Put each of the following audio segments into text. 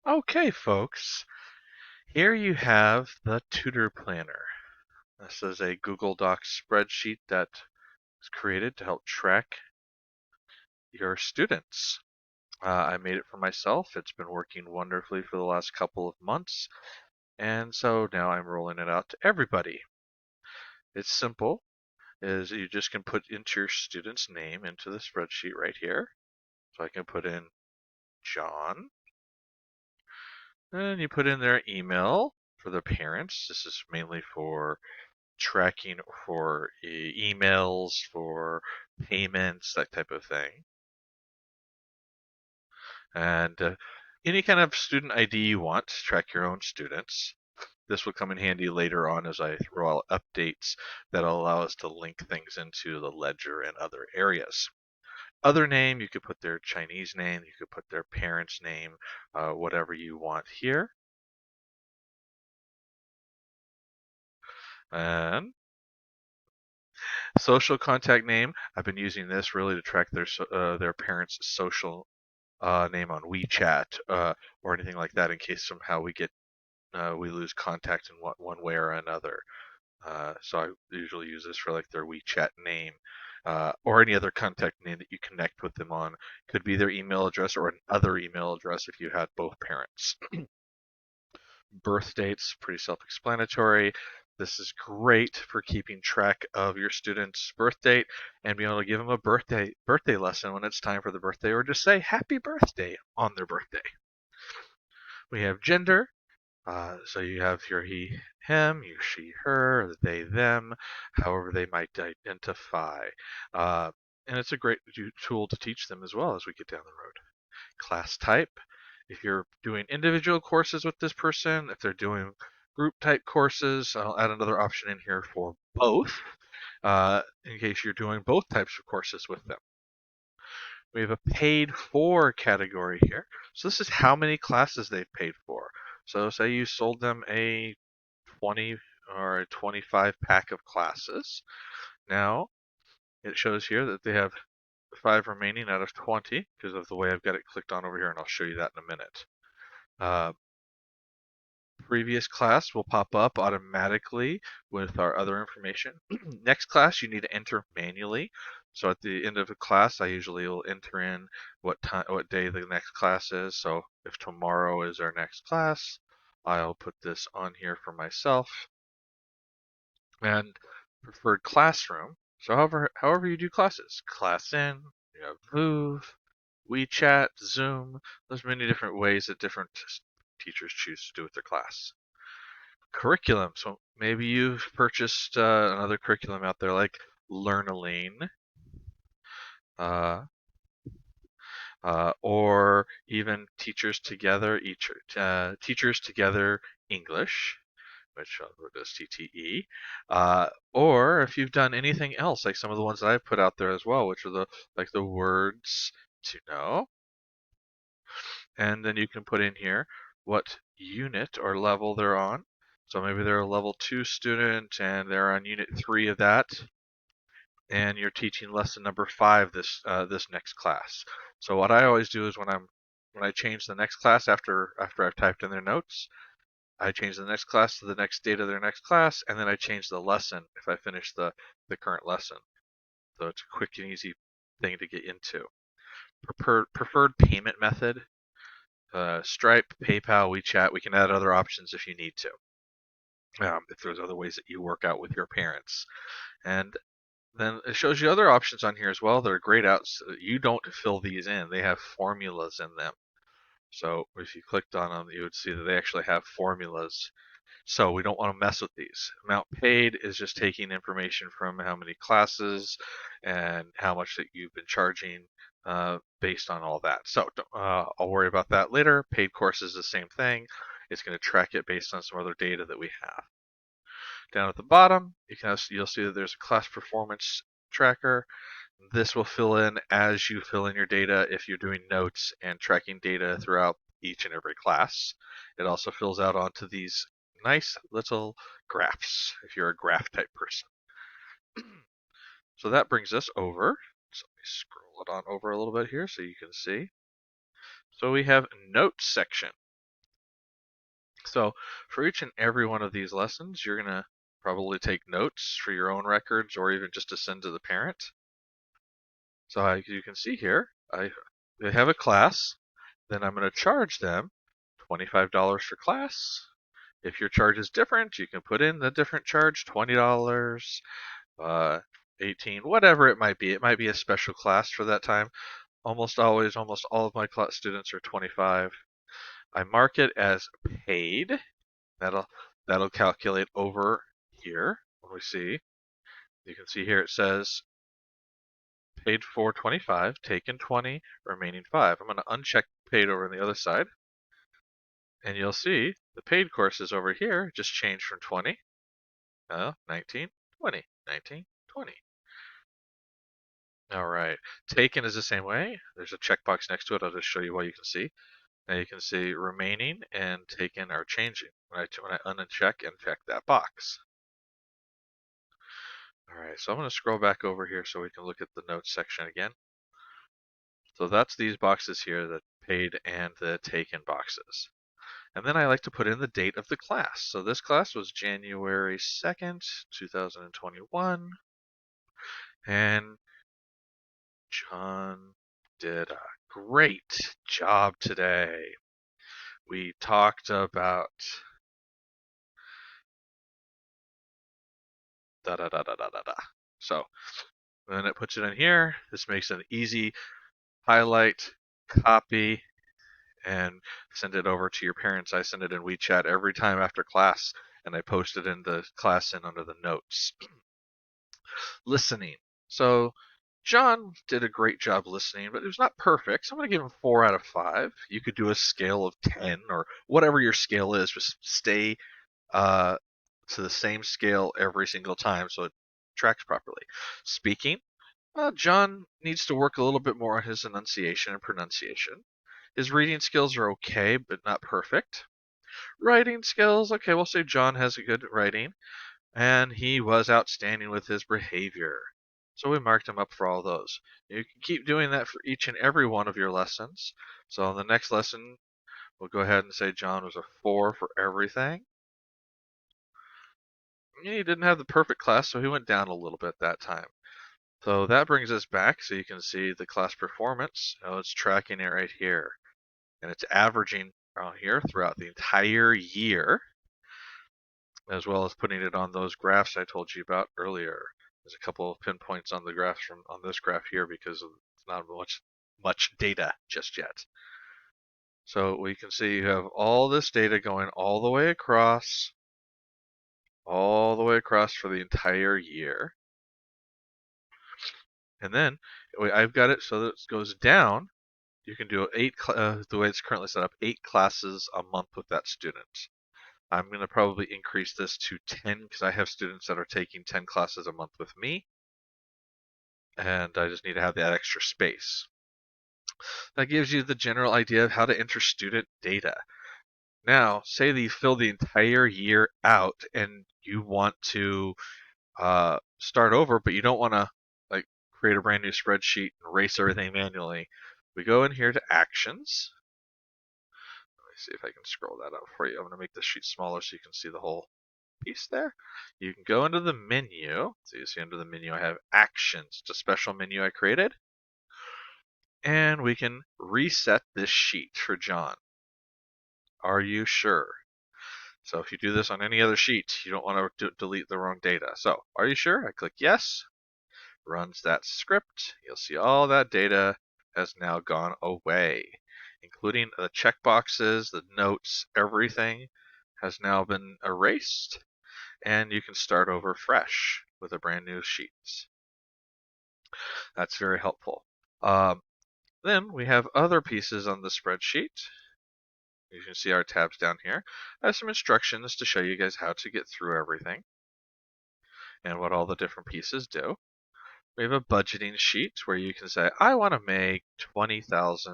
Okay, folks, here you have the Tutor Planner. This is a Google Docs spreadsheet that is created to help track your students. I made it for myself. It's been working wonderfully for the last couple of months, and so now I'm rolling it out to everybody. It's simple, is you just can put into your student's name into the spreadsheet right here. So I can put in John, and you put in their email for the parents. This is mainly for tracking for emails, for payments, that type of thing. And any kind of student ID you want to track your own students. This will come in handy later on as I throw out updates that'll allow us to link things into the ledger and other areas. Other name, you could put their Chinese name, you could put their parents' name, whatever you want here. And social contact name, I've been using this really to track their parents' social name on WeChat or anything like that in case somehow we lose contact in one way or another. So I usually use this for like their WeChat name or any other contact name that you connect with them on. Could be their email address or another email address if you had both parents. Birth dates, pretty self-explanatory. This is great for keeping track of your student's birth date and being able to give them a birthday lesson when it's time for the birthday, or just say happy birthday on their birthday. We have gender, so you have here he, him, you, she, her, they, them, however they might identify. Uh, and it's a great tool to teach them as well as we get down the road. Class type, if you're doing individual courses with this person, if they're doing group type courses, I'll add another option in here for both, in case you're doing both types of courses with them. We have a paid for category here. So this is how many classes they've paid for. So say you sold them a 20 or a 25 pack of classes. Now it shows here that they have 5 remaining out of 20 because of the way I've got it clicked on over here, and I'll show you that in a minute. Uh, Previous class will pop up automatically with our other information. Next class you need to enter manually. So at the end of a class, I usually will enter in what day the next class is. So if tomorrow is our next class, I'll put this on here for myself. And preferred classroom. So however you do classes, class in, you have Move, WeChat, Zoom. There's many different ways that different teachers choose to do with their class. Curriculum. So maybe you've purchased another curriculum out there like Learnaline, uh, or even Teachers Together English, which I'll put as TTE, or if you've done anything else, like some of the ones that I've put out there as well, which are the words to know, and then you can put in here what unit or level they're on. So maybe they're a level 2 student and they're on unit 3 of that, and you're teaching lesson number 5 this next class. So what I always do is when I change the next class after I've typed in their notes, I change the next class to the next date of their next class, and then I change the lesson if I finish the current lesson. So it's a quick and easy thing to get into. Preferred payment method. Stripe, PayPal, WeChat. We can add other options if you need to. If there's other ways that you work out with your parents. And then it shows you other options on here as well that are grayed out so that you don't fill these in. They have formulas in them. So if you clicked on them, you would see that they actually have formulas. So we don't want to mess with these. Amount paid is just taking information from how many classes and how much that you've been charging based on all that. So I'll worry about that later. Paid course is the same thing. It's going to track it based on some other data that we have. Down at the bottom, you'll see that there's a class performance tracker. This will fill in as you fill in your data if you're doing notes and tracking data throughout each and every class. It also fills out onto these nice little graphs if you're a graph type person. So that brings us over. So let me scroll it on over a little bit here so you can see. So we have notes section. So for each and every one of these lessons, you're going to probably take notes for your own records or even just to send to the parent. So you can see here, they have a class, then I'm going to charge them $25 for class. If your charge is different, you can put in the different charge, $20, 18, whatever it might be. It might be a special class for that time. Almost always, almost all of my class students are 25. I mark it as paid. That'll calculate over here when we see. You can see here it says paid for 25, taken 20, remaining 5. I'm going to uncheck paid over on the other side. And you'll see the paid courses over here just changed from 20, 19, 20, 19, 20. All right. Taken is the same way. There's a checkbox next to it. I'll just show you what you can see. Now you can see remaining and taken are changing when I uncheck and check that box. All right, so I'm going to scroll back over here so we can look at the notes section again. So that's these boxes here, the paid and the taken boxes. And then I like to put in the date of the class. So this class was January 2nd, 2021. And John did a great job today. We talked about da da da da da da da. So then it puts it in here. This makes an easy highlight, copy, and send it over to your parents. I send it in WeChat every time after class, and I post it in the class and under the notes. Listening. So John did a great job listening, but it was not perfect. So I'm going to give him 4 out of 5. You could do a scale of 10 or whatever your scale is. Just stay to the same scale every single time so it tracks properly. Speaking. John needs to work a little bit more on his enunciation and pronunciation. His reading skills are okay, but not perfect. Writing skills, okay, we'll say John has a good writing, and he was outstanding with his behavior. So we marked him up for all those. You can keep doing that for each and every one of your lessons. So in the next lesson, we'll go ahead and say John was a 4 for everything. He didn't have the perfect class, so he went down a little bit that time. So that brings us back so you can see the class performance. Oh, it's tracking it right here. And it's averaging around here throughout the entire year, as well as putting it on those graphs I told you about earlier. There's a couple of pinpoints on the graphs on this graph here because it's not much data just yet. So we can see you have all this data going all the way across for the entire year. And then I've got it so that it goes down. You can do the way it's currently set up, 8 classes a month with that student. I'm going to probably increase this to 10 because I have students that are taking 10 classes a month with me, and I just need to have that extra space. That gives you the general idea of how to enter student data. Now, say that you fill the entire year out and you want to start over, but you don't want to like create a brand new spreadsheet and erase everything manually. We go in here to Actions. Let me see if I can scroll that up for you. I'm going to make this sheet smaller so you can see the whole piece there. You can go into the menu. So you see under the menu I have Actions. It's a special menu I created. And we can reset this sheet for John. Are you sure? So if you do this on any other sheet, you don't want to delete the wrong data. So are you sure? I click yes. Runs that script. You'll see all that data has now gone away, including the checkboxes, the notes, everything has now been erased, and you can start over fresh with a brand new sheet. That's very helpful. Then we have other pieces on the spreadsheet. You can see our tabs down here. I have some instructions to show you guys how to get through everything and what all the different pieces do. We have a budgeting sheet where you can say, I want to make $20,000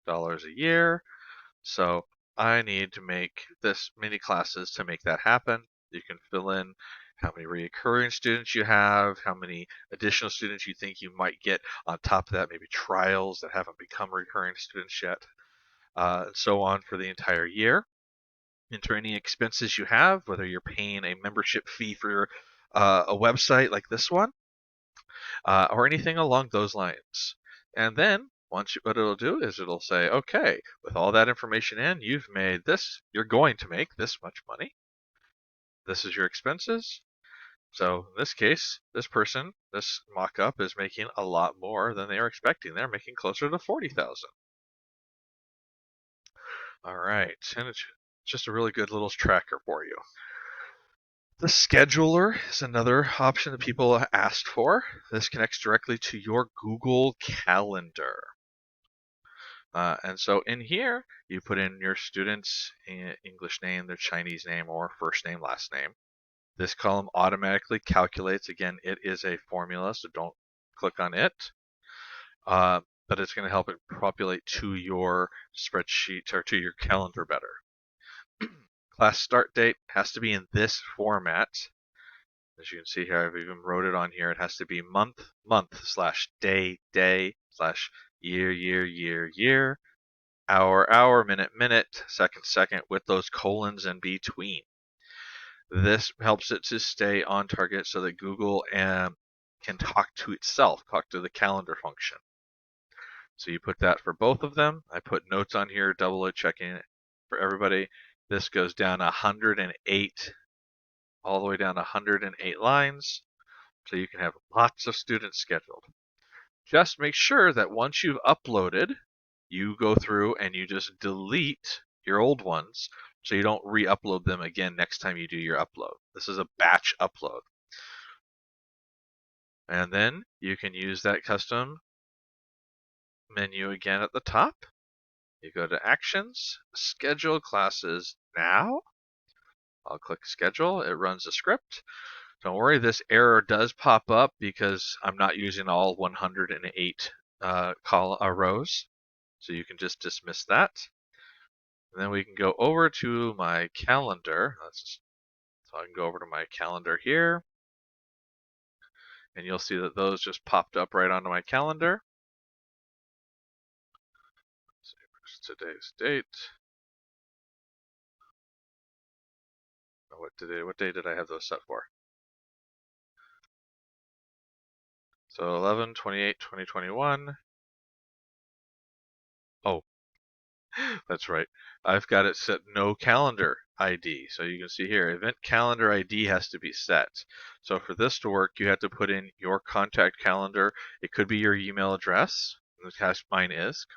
a year, so I need to make this many classes to make that happen. You can fill in how many recurring students you have, how many additional students you think you might get on top of that, maybe trials that haven't become recurring students yet, and so on for the entire year. enter any expenses you have, whether you're paying a membership fee for a website like this one, or anything along those lines. And then what it'll do is it'll say, okay, with all that information in, you're going to make this much money. This is your expenses. So in this case, this mock-up is making a lot more than they are expecting. They're making closer to 40,000. All right, and it's just a really good little tracker for you. The scheduler is another option that people asked for. This connects directly to your Google Calendar. And so in here, you put in your student's English name, their Chinese name, or first name, last name. This column automatically calculates. Again, it is a formula, so don't click on it. But it's going to help it populate to your spreadsheet or to your calendar better. Class start date has to be in this format. As you can see here, I've even wrote it on here. It has to be month / day / year, hour, minute, second, with those colons in between. This helps it to stay on target so that Google can talk to itself, talk to the calendar function. So you put that for both of them. I put notes on here, double checking it for everybody. This goes down 108, all the way down 108 lines, so you can have lots of students scheduled. Just make sure that once you've uploaded, you go through and you just delete your old ones so you don't re-upload them again next time you do your upload. This is a batch upload. And then you can use that custom menu again at the top. You go to Actions, Schedule Classes Now. I'll click Schedule. It runs a script. Don't worry, this error does pop up because I'm not using all 108 rows. So you can just dismiss that. And then we can go over to my calendar. So I can go over to my calendar here. And you'll see that those just popped up right onto my calendar. Let's see, where's today's date? Oh, what day did I have those set for? So 11/28/2021. Oh, that's right. I've got it set no calendar ID. So you can see here, event calendar ID has to be set. So for this to work, you have to put in your contact calendar. It could be your email address. In this case, mine is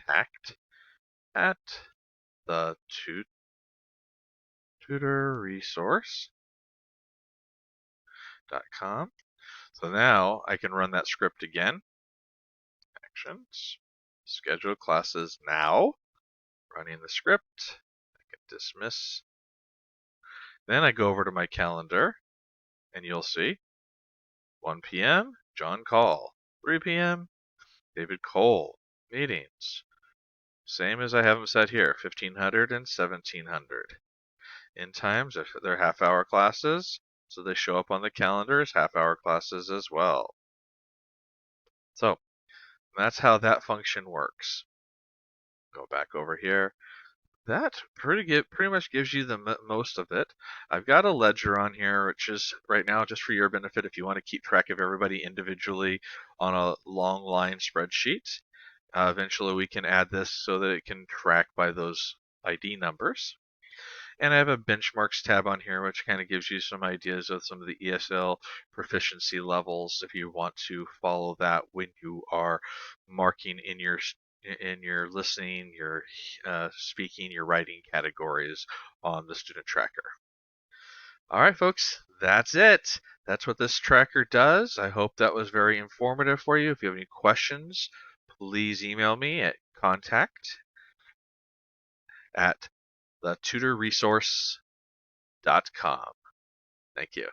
contact at the tutorresource.com. So now I can run that script again. Actions, schedule classes now, running the script. I can dismiss. Then I go over to my calendar, and you'll see 1 p.m., John Call. 3 p.m., David Cole. Meetings. Same as I have them set here, 1500 and 1700. In times, they're half-hour classes, so they show up on the calendar as half-hour classes as well. So that's how that function works. Go back over here. That pretty much gives you the most of it. I've got a ledger on here, which is right now just for your benefit if you want to keep track of everybody individually on a long line spreadsheet. Eventually we can add this so that it can track by those ID numbers. And I have a benchmarks tab on here, which kind of gives you some ideas of some of the ESL proficiency levels if you want to follow that when you are marking in your listening, your speaking, your writing categories on the student tracker. All right, folks, that's it. That's what this tracker does. I hope that was very informative for you. If you have any questions, please email me at contact@thetutorresource.com. Thank you.